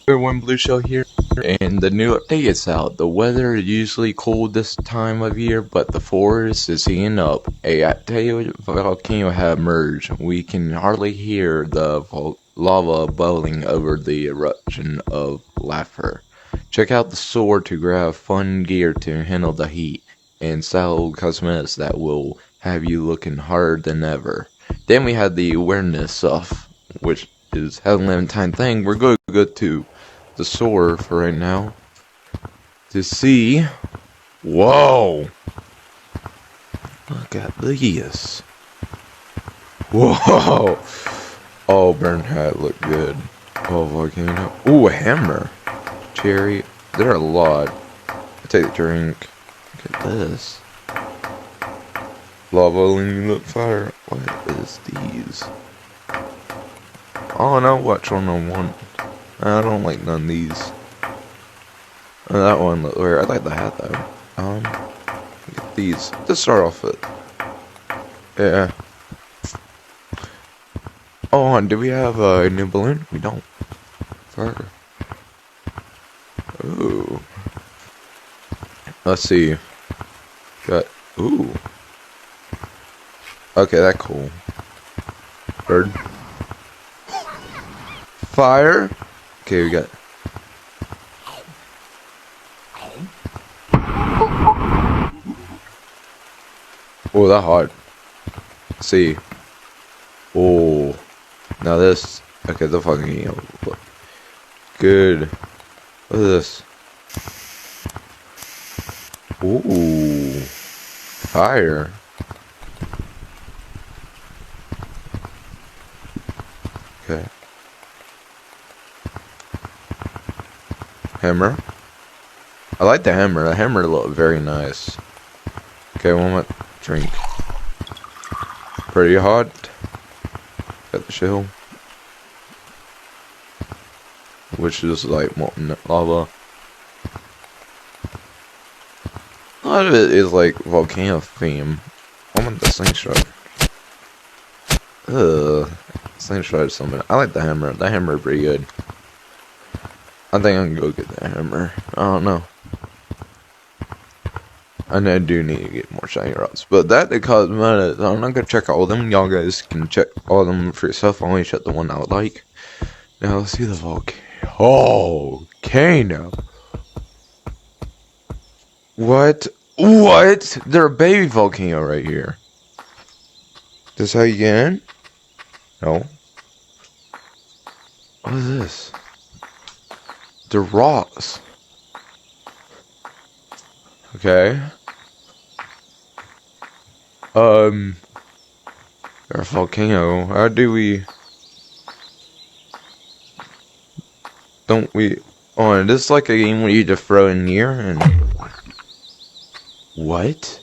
Everyone, Blueshell here, and the new update is out. The weather is usually cold this time of year, but the forest is heating up. A active volcano has emerged. We can hardly hear the lava bubbling over the eruption of lava. Check out the store to grab fun gear to handle the heat, and style cosmetics that will have you looking harder than ever. Then we have the awareness stuff, which is a Valentine thing. We're going to go to the store for right now to see. Whoa! Look at this. Whoa! Oh, burn hat look good. Oh, volcano. Ooh, a hammer. Cherry. There are a lot. I take a drink. Look at this. Lava linear fire. What is these? Oh no, which one I want? I don't like none of these. That one look weird. I like the hat though. Get these. Let's start off with. Yeah. Oh, do we have a new balloon? We don't. Fire. Ooh. Let's see. Got. Ooh. Okay, that's cool. Bird. Fire. Okay, we got. Oh, that hard. Let's see. Oh, now this. Okay, the fucking look good. What is this? Ooh, fire. Okay. Hammer. I like the hammer. The hammer look very nice. Okay, one more drink. Pretty hot. Got the shell, which is like molten lava. A lot of it is like volcano theme. I want the slingshot. Slingshot is something. I like the hammer. The hammer is pretty good. I think I can go get the hammer. I don't know. And I do need to get more shiny rods. But that the cosmetics. I'm not gonna check all of them. Y'all guys can check all of them for yourself. I only check the one I would like. Now let's see the volcano. What? What? There's a baby volcano right here. This how you get in? No. What is this? The rocks. Okay. There's a volcano. How do we? Don't we? Oh, this is like a game where you just throw in here and. What?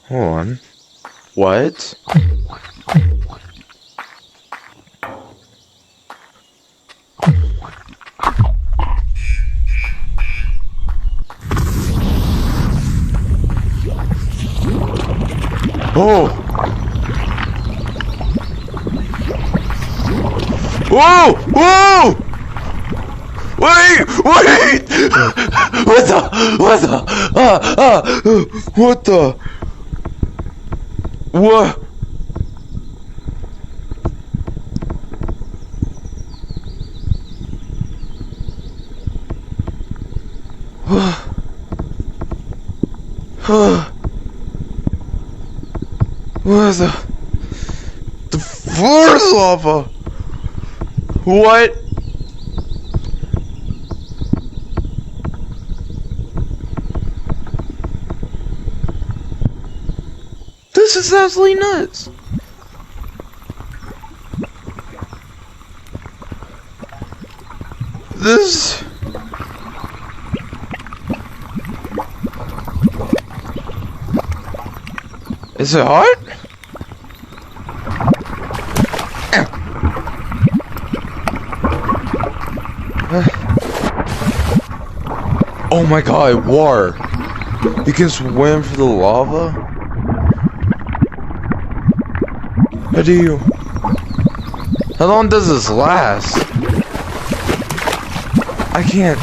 Hold on. What? Oh! Whoa! Whoa! Wait! Wait! What the? What the? What the? What? What is the floor is lava? What? This is absolutely nuts. This. Is it hard? Oh my god, war! You can swim for the lava? How do you? How long does this last? I can't.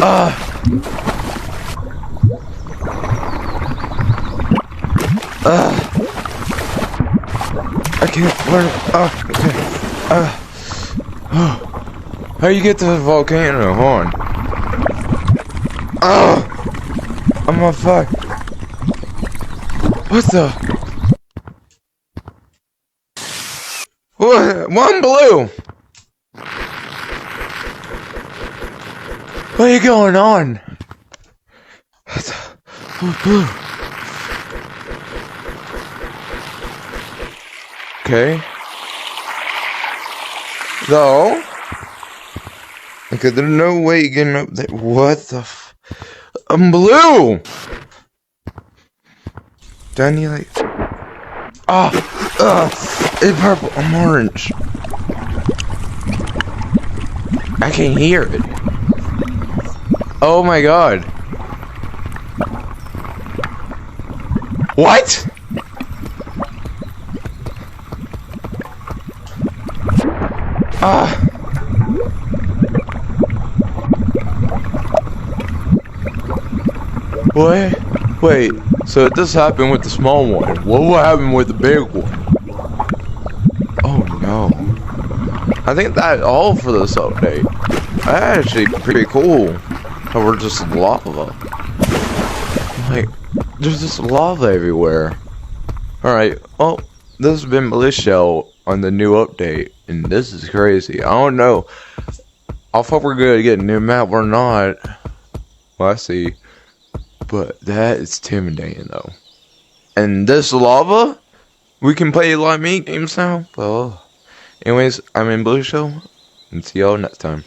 I can't learn. Okay. How you get to the volcano? Hold on. I'm on fire. What the? What? One blue. What are going on? What the? Oh, blue. Okay. No. Okay, there's no way getting up there. What the f? I'm blue! Do I need like... it's purple. I'm orange. I can hear it. Oh my god. What? What? Wait, so this happened with the small one. What will happen with the big one? Oh no. I think that's all for this update. That's actually pretty cool. How we're just lava. Like, there's just lava everywhere. Alright, well, this has been Blueshell on the new update. And this is crazy. I don't know. I thought we're gonna get a new map or not. Well, I see. But that is intimidating though. And this lava? We can play like me games now? Well, anyways, I'm in Blueshell. And see y'all next time.